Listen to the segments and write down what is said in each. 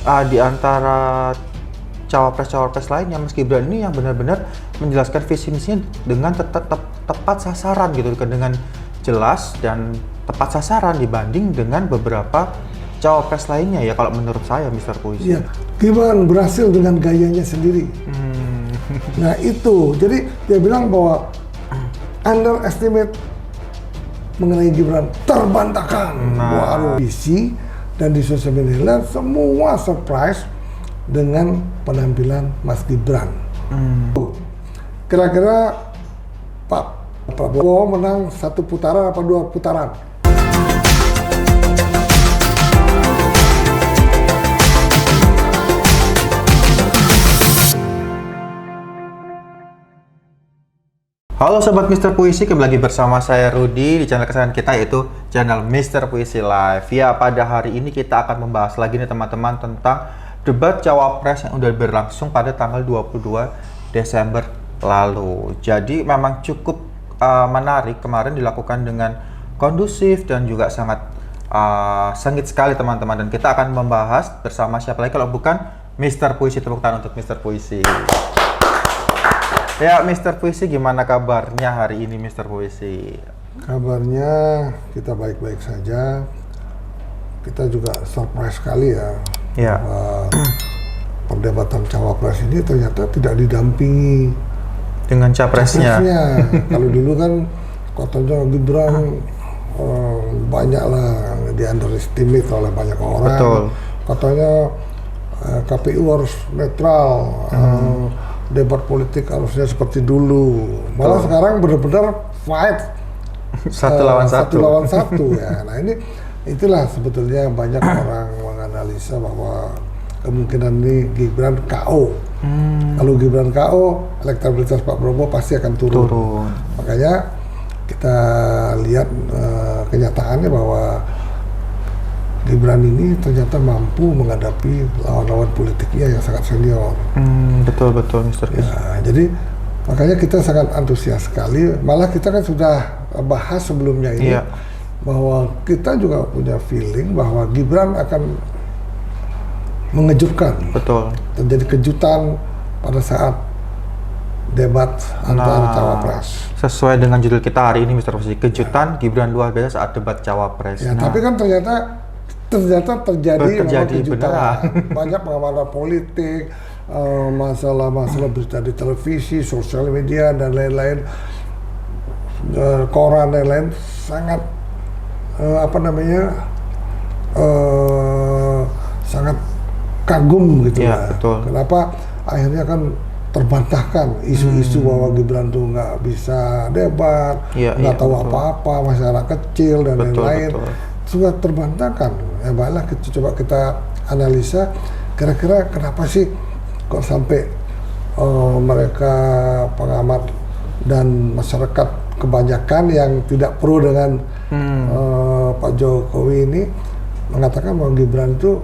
di antara cawapres-cawapres lainnya, Mas Gibran ini yang benar-benar menjelaskan visi misinya dengan tepat sasaran gitu, dengan jelas dan tepat sasaran dibanding dengan beberapa cawapres lainnya ya kalau menurut saya, Mr. Puisi. Iya, Gibran berhasil dengan gayanya sendiri. Nah itu, jadi dia bilang bahwa underestimate mengenai Gibran terbantahkan. Waduh, visi dan di sosial media semua surprise dengan penampilan Mas Gibran. Kira-kira Pak Prabowo menang 1 putaran apa 2 putaran? Halo Sobat Mr. Puisi, kembali lagi bersama saya Rudy di channel kesayangan kita yaitu channel Mr. Puisi Live. Ya, pada hari ini kita akan membahas lagi nih teman-teman tentang debat Cawapres yang udah berlangsung pada tanggal 22 Desember lalu. Jadi memang cukup menarik, kemarin dilakukan dengan kondusif dan juga sangat sengit sekali teman-teman. Dan kita akan membahas bersama siapa lagi kalau bukan Mr. Puisi. Tepuk tangan untuk Mr. Puisi. Ya, Mr. Puisi, gimana kabarnya hari ini, Mr. Puisi? Kabarnya kita baik-baik saja. Kita juga surprise sekali ya. Ya. Perdebatan Cawapres ini ternyata tidak didampingi Dengan capresnya. Kalau dulu kan katanya Gibran banyak lah di underestimate oleh banyak orang. Betul. Katanya KPU harus netral. Debat politik harusnya seperti dulu. Malah sekarang benar-benar fight Satu lawan satu ya. Nah itulah sebetulnya banyak orang menganalisa bahwa kemungkinan ini Gibran KO. Kalau Gibran KO, elektabilitas Pak Prabowo pasti akan turun. Makanya kita lihat kenyataannya bahwa Gibran ini ternyata mampu menghadapi lawan-lawan politiknya yang sangat senior. Betul, Mr. Puisi. Ya, jadi makanya kita sangat antusias sekali. Malah kita kan sudah bahas sebelumnya ini bahwa kita juga punya feeling bahwa Gibran akan mengejutkan. Betul. Terjadi kejutan pada saat debat antara Cawapres. Sesuai dengan judul kita hari ini, Mr. Puisi, kejutan Gibran luar biasa saat debat Cawapres. Ya, tapi kan ternyata terjadi kejutan. Banyak pengamatan politik, masalah-masalah berita di televisi, sosial media dan lain-lain, koran dan lain-lain sangat sangat kagum gitu ya. Betul. Kenapa akhirnya kan terbantahkan isu-isu bahwa Gibran tuh nggak bisa debat, nggak tahu apa-apa, masalah kecil dan lain-lain. Sudah terbantahkan. Ya baiklah, coba kita analisa kira-kira kenapa sih kok sampai mereka pengamat dan masyarakat kebanyakan yang tidak pro dengan Pak Jokowi ini mengatakan bahwa Gibran itu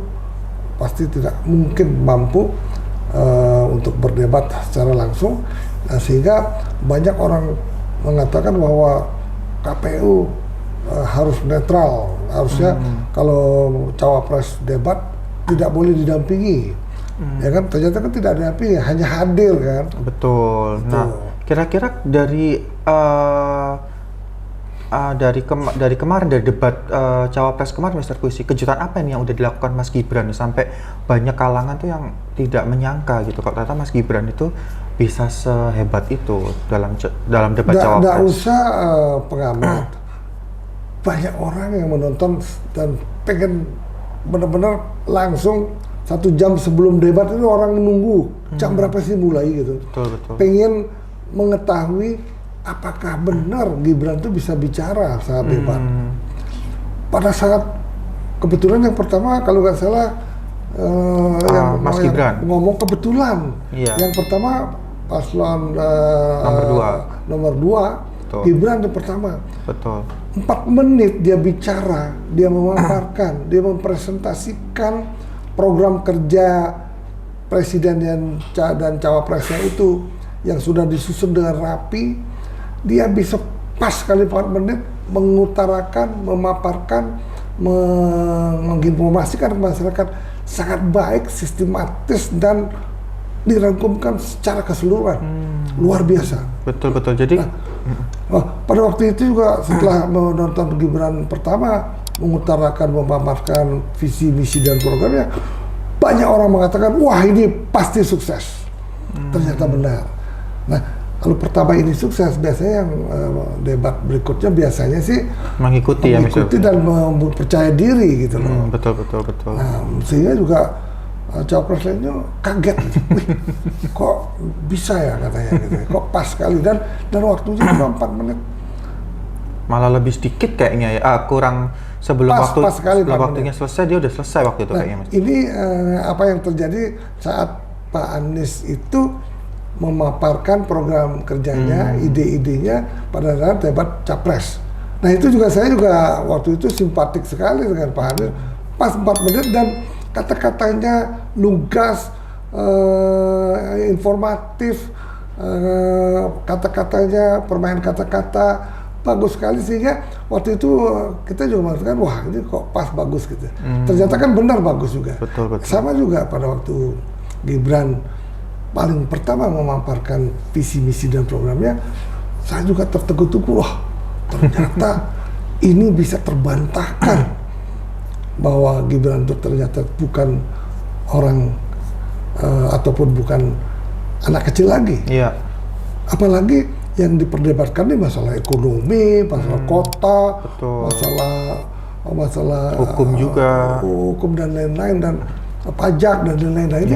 pasti tidak mungkin mampu untuk berdebat secara langsung. Nah, sehingga banyak orang mengatakan bahwa KPU harus netral, harusnya kalau Cawapres debat tidak boleh didampingi, ya kan? Ternyata kan tidak didampingi, hanya hadir kan? Betul. Nah, kira-kira dari kemarin dari debat Cawapres kemarin, Mr. Puisi, kejutan apa ini yang udah dilakukan Mas Gibran sampai banyak kalangan tuh yang tidak menyangka gitu kalau ternyata Mas Gibran itu bisa sehebat itu dalam debat Cawapres. Nggak usah pengamat. Banyak orang yang menonton dan pengen benar-benar langsung 1 jam sebelum debat itu orang menunggu jam berapa sih mulai gitu. Betul. Pengen mengetahui apakah benar Gibran itu bisa bicara saat debat. Pada saat kebetulan yang pertama kalau nggak salah Mas Gibran ngomong kebetulan. Yang pertama paslon nomor 2 Gibran yang pertama. Betul. 4 menit dia bicara, dia memaparkan, dia mempresentasikan program kerja presiden dan cawapresnya itu yang sudah disusun dengan rapi. Dia bisa pas sekali 4 menit mengutarakan, memaparkan, menginformasikan ke masyarakat sangat baik, sistematis dan dirangkumkan secara keseluruhan, luar biasa. Betul. Jadi pada waktu itu juga setelah menonton Gibran pertama mengutarakan, memaparkan visi misi dan programnya, banyak orang mengatakan wah ini pasti sukses. Ternyata benar. Nah kalau pertama ini sukses, biasanya yang debat berikutnya biasanya sih mengikuti dan percaya diri gitu loh. Betul. Nah sehingga juga cawapres lainnya kaget, wih, kok bisa ya katanya gitu, kok pas sekali dan waktunya cuma 4 menit. Malah lebih sedikit kayaknya ya, kurang sebelum waktunya selesai, dia udah selesai waktu itu kayaknya Mas. Ini apa yang terjadi saat Pak Anies itu memaparkan program kerjanya, ide-idenya pada saat debat capres. Nah itu juga saya juga waktu itu simpatik sekali dengan Pak Anies, pas 4 menit dan kata-katanya lugas, informatif, kata-katanya permainan kata-kata bagus sekali sehingga waktu itu kita juga mengatakan wah ini kok pas bagus gitu. Ternyata kan benar bagus juga. Betul. Sama juga pada waktu Gibran paling pertama memaparkan visi misi dan programnya, saya juga tertegun-tegun wah ternyata ini bisa terbantahkan bahwa Gibran itu ternyata bukan orang ataupun bukan anak kecil lagi. Iya. Apalagi yang diperdebatkan ini masalah ekonomi, masalah kota, masalah hukum juga, hukum dan lain-lain dan pajak dan lain-lain ini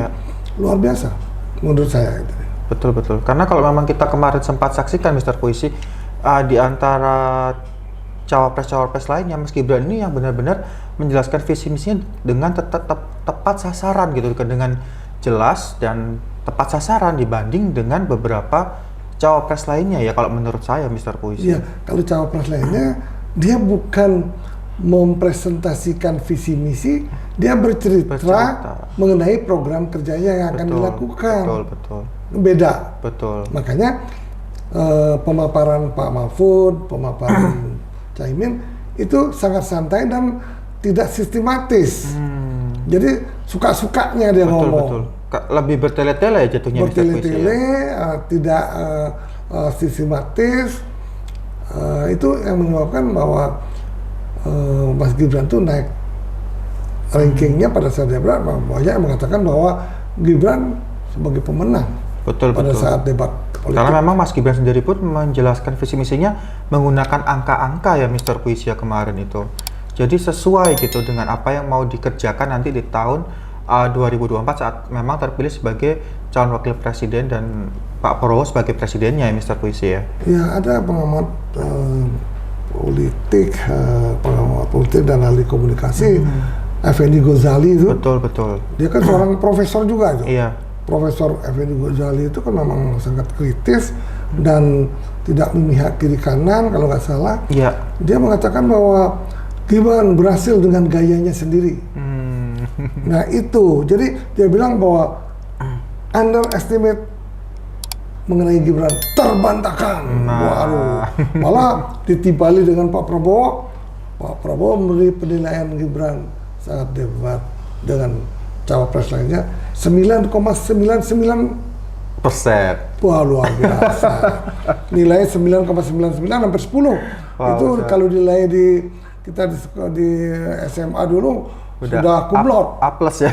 luar biasa menurut saya. Betul. Karena kalau memang kita kemarin sempat saksikan Mr. Puisi di antara cawapres lainnya, Mas Gibran ini yang benar-benar menjelaskan visi misinya dengan tepat sasaran gitu, dengan jelas dan tepat sasaran dibanding dengan beberapa cawapres lainnya ya kalau menurut saya Mr. Puisi. Iya, kalau cawapres lainnya dia bukan mempresentasikan visi misi, dia bercerita mengenai program kerjanya yang akan dilakukan. Betul. Beda. Betul. Makanya pemaparan Pak Mahfud, pemaparan Caimin itu sangat santai dan tidak sistematis. Jadi suka-sukanya dia ngomong. Betul. Lebih bertele-tele jatuhnya. Bertele-tele, tidak sistematis. Itu yang menyebabkan bahwa Mas Gibran tuh naik rankingnya pada saat debat. Banyak yang mengatakan bahwa Gibran sebagai pemenang. Betul. Pada saat debat politik. Karena memang Mas Gibran sendiri pun menjelaskan visi misinya menggunakan angka-angka ya Mr. Puisi ya kemarin itu. Jadi sesuai gitu dengan apa yang mau dikerjakan nanti di tahun 2024 saat memang terpilih sebagai calon wakil presiden dan Pak Prabowo sebagai presidennya ya Mr. Puisi ya. Ya ada pengamat politik dan ahli komunikasi Effendi Ghazali itu. Betul. Dia kan seorang profesor juga itu. Iya. Profesor Effendi Ghazali itu kan memang sangat kritis dan tidak memihak kiri kanan kalau nggak salah. Iya. Dia mengatakan bahwa Gibran berhasil dengan gayanya sendiri. Nah itu, jadi dia bilang bahwa underestimate mengenai Gibran terbantahkan. Waduh, malah ditibali dengan Pak Prabowo. Pak Prabowo memberi penilaian Gibran saat debat dengan cawapres lainnya 9,99%. Wah luar biasa. Nilai 9,99 sampai 10. Wow, itu kalau nilai kita di SMA dulu sudah cum laude. A+ ya.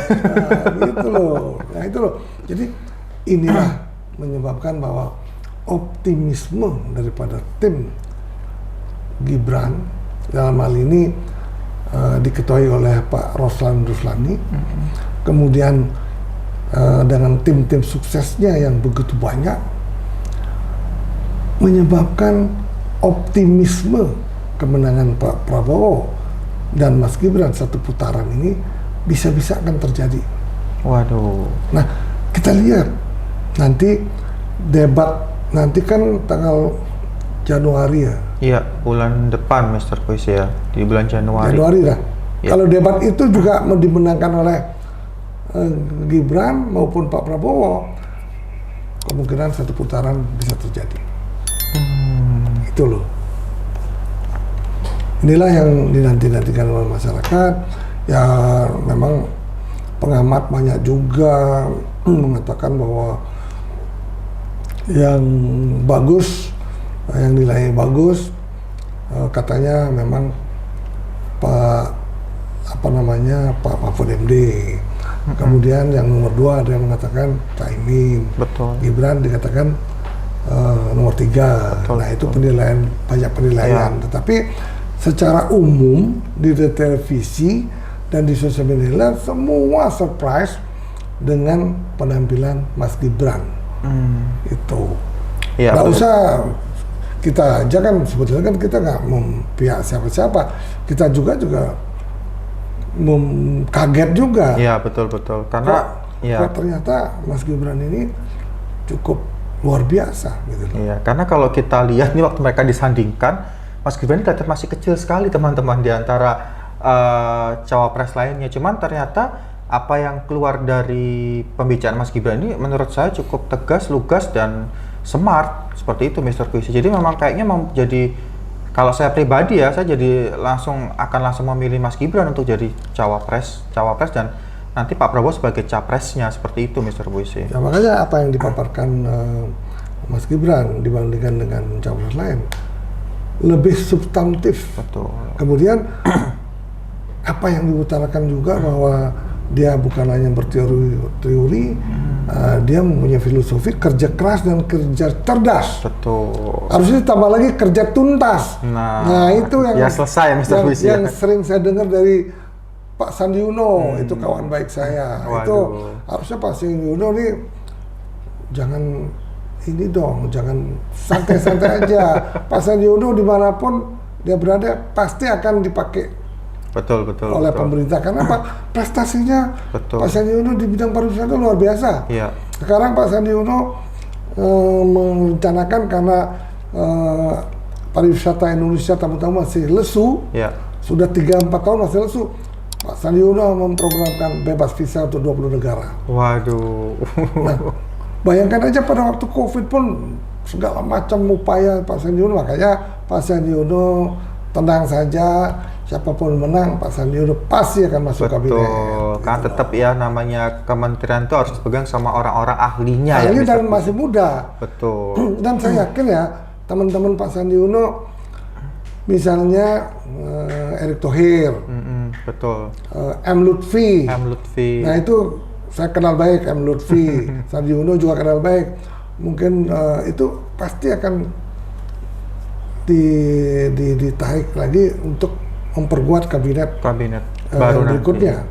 Nah itu loh. Jadi inilah menyebabkan bahwa optimisme daripada tim Gibran dalam hal ini diketuai oleh Pak Roslan Ruslani, kemudian dengan tim-tim suksesnya yang begitu banyak menyebabkan optimisme kemenangan Pak Prabowo dan Mas Gibran satu putaran ini bisa-bisa akan terjadi. Waduh. Nah, kita lihat nanti debat nanti kan tanggal Januari ya. Iya, bulan depan Mr. Puisi ya, di bulan Januari. Januari lah. Ya. Kalau debat itu juga dimenangkan oleh Gibran maupun Pak Prabowo, kemungkinan satu putaran bisa terjadi. Itu loh. Inilah yang dinanti-nantikan oleh masyarakat. Ya memang pengamat banyak juga mengatakan bahwa yang bagus, yang nilainya bagus, katanya memang Pak Mahfud MD. Kemudian yang nomor 2 ada yang mengatakan Caimin. Betul. Gibran dikatakan nomor 3. Betul, Nah itu penilaian, banyak penilaian. Ya. Tetapi secara umum di televisi dan di sosial media semua surprise dengan penampilan Mas Gibran. Itu. Ya, nggak usah kita aja kan, sebetulnya kan kita nggak memihak siapa-siapa. Kita juga kaget juga. Iya, betul. Karena kok ternyata Mas Gibran ini cukup luar biasa gitu. Iya, karena kalau kita lihat nih waktu mereka disandingkan, Mas Gibran kelihatan masih kecil sekali teman-teman di antara cawapres lainnya. Cuman ternyata apa yang keluar dari pembicaraan Mas Gibran ini menurut saya cukup tegas, lugas, dan smart seperti itu, Mr. Puisi. Jadi memang kayaknya jadi, kalau saya pribadi ya, saya jadi akan langsung memilih Mas Gibran untuk jadi cawapres dan nanti Pak Prabowo sebagai capresnya, seperti itu, Mr. Puisi. Ya, makanya apa yang dipaparkan Mas Gibran dibandingkan dengan cawapres lain lebih substantif. Betul. Kemudian apa yang diutarakan juga bahwa dia bukan hanya berteori, dia mempunyai filosofi kerja keras dan kerja cerdas. Betul. Harusnya ditambah lagi kerja tuntas. Nah itu yang ya selesai, Mr. Puisi. Yang sering saya dengar dari Pak Sandi Uno, itu kawan baik saya. Waduh. Itu harusnya Pak Sandi Uno nih jangan ini dong, jangan santai-santai aja. Pak Sandi Uno dimanapun dia berada pasti akan dipakai oleh pemerintah. Karena apa? Prestasinya Pak Sandi Uno di bidang pariwisata luar biasa. Iya. Sekarang Pak Sandi Uno merencanakan karena pariwisata Indonesia tamu-tamu masih lesu, sudah 3-4 tahun masih lesu. Pak Sandi Uno memprogramkan bebas visa untuk 20 negara. Waduh. Nah, bayangkan aja pada waktu COVID pun segala macam upaya Pak Sandi Uno, makanya Pak Sandi Uno tenang saja. Siapapun menang, Pak Sandi Uno pasti akan masuk kabinet. Betul, kan gitu. tetap ya namanya kementerian itu harus dipegang sama orang-orang ahlinya. Ahli ya, dan masih muda. Betul. Dan saya yakin ya, teman-teman Pak Sandi Uno, misalnya Erick Thohir, betul. M. Lutfi. Nah itu saya kenal baik M. Lutfi, Sandi Uno juga kenal baik. Mungkin itu pasti akan ditarik lagi untuk memperkuat kabinet baru berikutnya.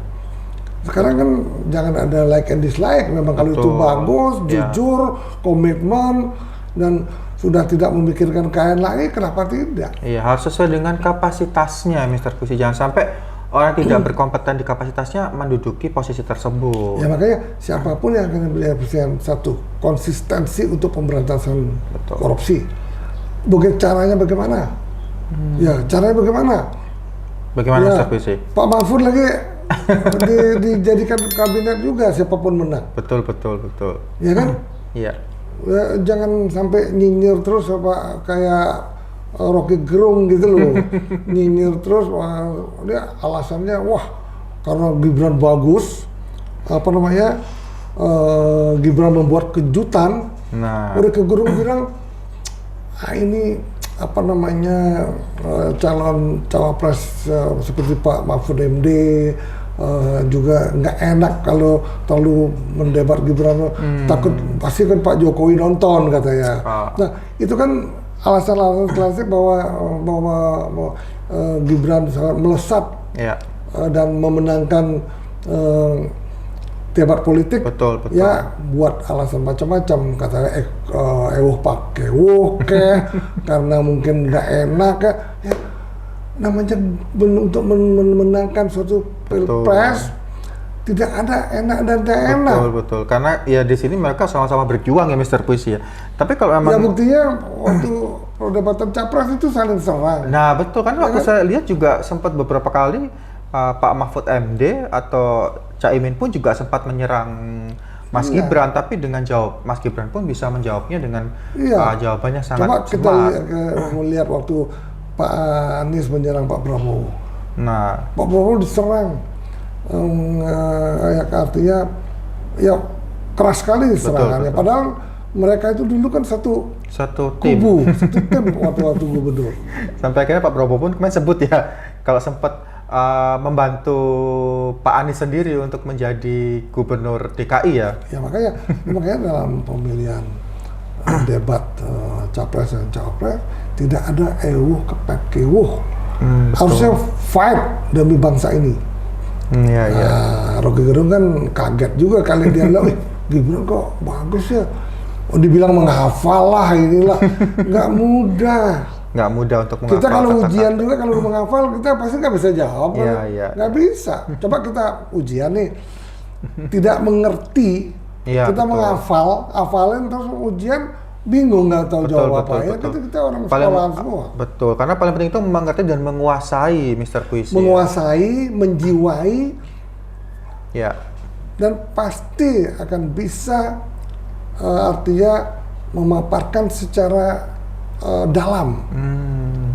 Sekarang kan jangan ada like and dislike. Memang kalau itu bagus, jujur, komitmen, dan sudah tidak memikirkan kain lagi, kenapa tidak? Iya, harus sesuai dengan kapasitasnya, Mr. Puisi. Jangan sampai orang tidak berkompeten di kapasitasnya menduduki posisi tersebut. Ya makanya siapapun yang akan menjadi satu konsistensi untuk pemberantasan korupsi. Caranya bagaimana? Ya caranya bagaimana? Bagaimana, Mr. Puisi? Pak Mahfud lagi dijadikan kabinet juga siapapun menang. Betul. Ya kan? Iya. Ya, jangan sampai nyinyir terus apa kayak Rocky Gerung gitu loh. Nyinyir terus, dia alasannya karena Gibran bagus, Gibran membuat kejutan. Nah, Rocky Gerung bilang ini calon cawapres seperti Pak Mahfud MD juga nggak enak kalau terlalu mendebat Gibran, takut pasti kan Pak Jokowi nonton katanya. Nah itu kan alasan-alasan klasik bahwa Gibran sangat melesat dan memenangkan debat politik. Betul. Ya buat alasan macam-macam, katanya pakai karena mungkin nggak enak ya. Namanya untuk memenangkan suatu pilpres tidak ada enak dan tidak enak. Betul. Karena ya di sini mereka sama-sama berjuang ya, Mr. Puisi ya. Tapi kalau memang ya buktinya waktu perdebatan capres itu saling serang. Nah betul kan, waktu saya lihat juga sempat beberapa kali Pak Mahfud MD atau Caimin pun juga sempat menyerang Mas Gibran, tapi dengan Mas Gibran pun bisa menjawabnya dengan jawabannya sangat smart. Coba kita melihat waktu Pak Anies menyerang Pak Prabowo. Nah, Pak Prabowo diserang artinya ya keras sekali serangannya. Betul. Padahal mereka itu dulu kan satu tim. kubu, satu tim waktu gubernur. Sampai akhirnya Pak Prabowo pun kemarin sebut ya, kalau sempat membantu Pak Anies sendiri untuk menjadi gubernur DKI ya. Ya makanya dalam pemilihan debat capres dan cawapres tidak ada kewuh. Harusnya fight demi bangsa ini. Iya. Rocky Gerung kan kaget juga kali dia bilang, Gibran kok bagus ya. Oh, dibilang menghafal lah inilah, nggak mudah. Nggak mudah untuk menghafal. Kita kalau ujian juga kalau menghafal kita pasti nggak bisa jawab. Iya. Nggak bisa. Coba kita ujian nih, tidak mengerti, kita hafalin terus ujian bingung nggak tahu jawab apa. Ya kita orang sekolahan semua. Betul, karena paling penting itu mengerti dan menguasai Mr. Puisi. Menguasai, menjiwai, ya. Dan pasti akan bisa artinya memaparkan secara dalam.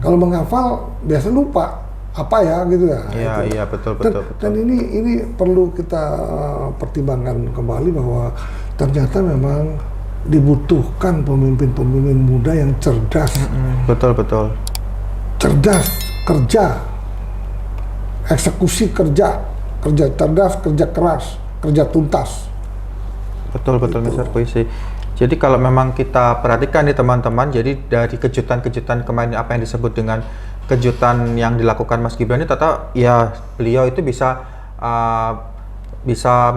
Kalau menghafal biasa lupa apa ya gitu ya. Iya betul. Dan ini perlu kita pertimbangkan kembali bahwa ternyata memang dibutuhkan pemimpin-pemimpin muda yang cerdas. Betul. Cerdas, kerja, eksekusi kerja cerdas, kerja keras, kerja tuntas. Betul Mr. Puisi. Jadi kalau memang kita perhatikan nih teman-teman, jadi dari kejutan-kejutan kemarin apa yang disebut dengan kejutan yang dilakukan Mas Gibran ini, ternyata ya beliau itu bisa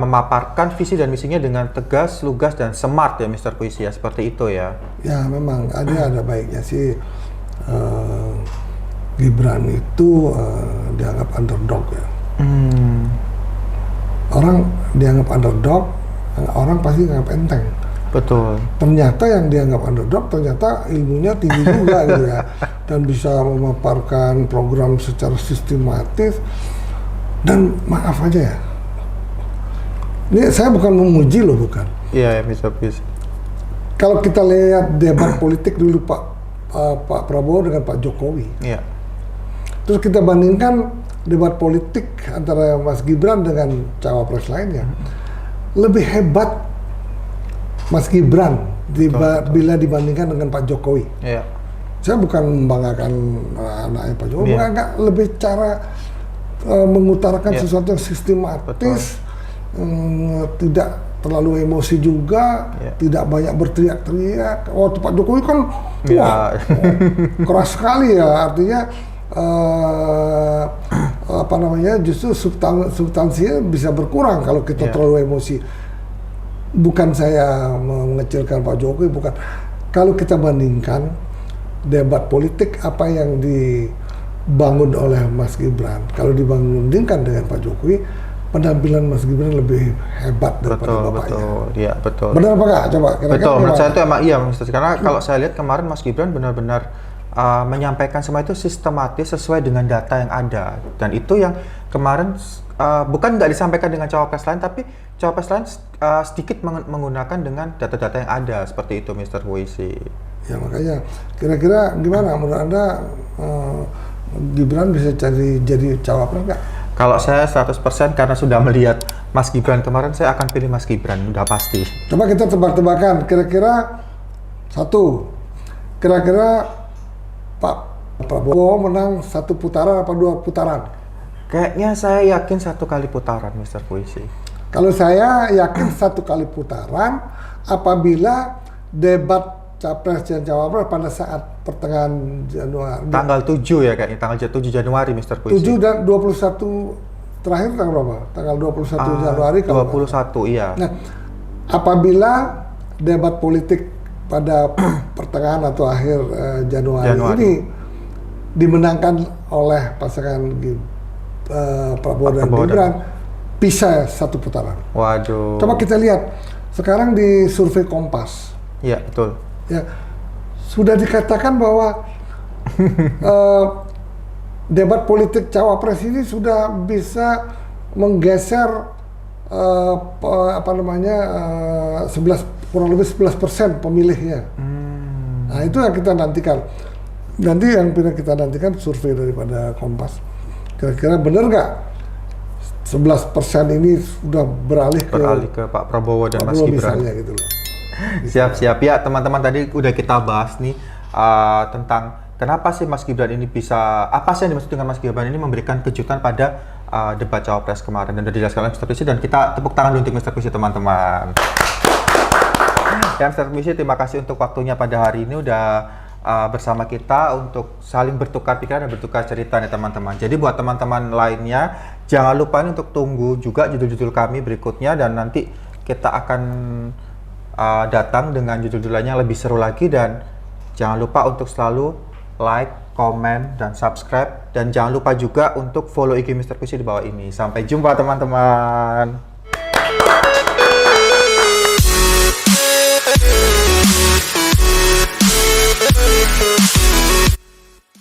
memaparkan visi dan misinya dengan tegas, lugas dan smart ya Mr. Puisi ya, seperti itu ya. Ya memang ada baiknya sih Gibran itu dianggap underdog ya. Orang dianggap underdog, orang pasti dianggap enteng. Betul. Ternyata yang dianggap underdog ternyata ilmunya tinggi juga gitu ya, dan bisa memaparkan program secara sistematis. Dan maaf aja ya, ini saya bukan memuji loh, bukan. Iya, bisa. Kalau kita lihat debat politik dulu Pak Prabowo dengan Pak Jokowi, iya. Terus kita bandingkan debat politik antara Mas Gibran dengan cawapres lainnya, lebih hebat Mas Gibran bila dibandingkan dengan Pak Jokowi. Iya. Saya bukan membanggakan anaknya Pak Jokowi, enggak, lebih cara mengutarakan sesuatu yang sistematis, tidak terlalu emosi juga, tidak banyak berteriak-teriak. Waktu Pak Jokowi kan keras sekali ya, artinya justru substansinya bisa berkurang kalau kita terlalu emosi. Bukan saya mengecilkan Pak Jokowi, bukan. Kalau kita bandingkan debat politik apa yang dibangun oleh Mas Gibran, kalau dibandingkan dengan Pak Jokowi, penampilan Mas Gibran lebih hebat daripada bapaknya. Betul. Benar apa enggak? Coba kira-kira. Betul, menurut saya itu emang iya, karena kalau saya lihat kemarin Mas Gibran benar-benar menyampaikan semua itu sistematis sesuai dengan data yang ada, dan itu yang kemarin bukan nggak disampaikan dengan cawapres lain, tapi cawapres lain sedikit menggunakan dengan data-data yang ada, seperti itu Mr. Puisi. Ya makanya kira-kira gimana menurut Anda Gibran bisa jadi cawapres nggak? Kalau saya 100% karena sudah melihat Mas Gibran kemarin, saya akan pilih Mas Gibran, udah pasti. Coba kita tebak-tebakan, kira-kira Pak Prabowo menang 1 putaran apa 2 putaran? Kayaknya saya yakin 1 kali putaran, Mr. Puisi. Kalau saya yakin 1 kali putaran apabila debat capres dan cawapres pada saat pertengahan Januari. Tanggal 7 ya kayaknya, tanggal 7 Januari Mr. Puisi. 7 dan 21 terakhir tanggal berapa? Tanggal 21 Januari kalau 21, iya. Nah, apabila debat politik pada pertengahan atau akhir Januari ini dimenangkan oleh pasangan Prabowo dan Gibran, bisa 1 putaran. Waduh. Coba kita lihat sekarang di survei Kompas. Iya, betul. Ya, sudah dikatakan bahwa debat politik cawapres ini sudah bisa menggeser kurang lebih 11% pemilihnya. Nah, itu yang kita nantikan. Nanti yang kita nantikan survei daripada Kompas. Kira-kira benar nggak 11% ini sudah beralih ke Pak Prabowo dan Mas Gibran. Misalnya gitu loh. Siap-siap ya teman-teman, tadi udah kita bahas nih tentang kenapa sih Mas Gibran ini bisa, apa sih yang dimaksud dengan Mas Gibran ini memberikan kejutan pada debat cawapres kemarin, dan udah dijelaskan oleh Mr. Puisi, dan kita tepuk tangan dulu untuk Mr. Puisi teman-teman. Ya Mr. Puisi, terima kasih untuk waktunya pada hari ini udah bersama kita untuk saling bertukar pikiran dan bertukar cerita nih teman-teman. Jadi buat teman-teman lainnya, jangan lupa nih untuk tunggu juga judul-judul kami berikutnya, dan nanti kita akan datang dengan judul-judul lainnya yang lebih seru lagi. Dan jangan lupa untuk selalu like, komen, dan subscribe, dan jangan lupa juga untuk follow IG Mr. Puisi di bawah ini. Sampai jumpa teman-teman.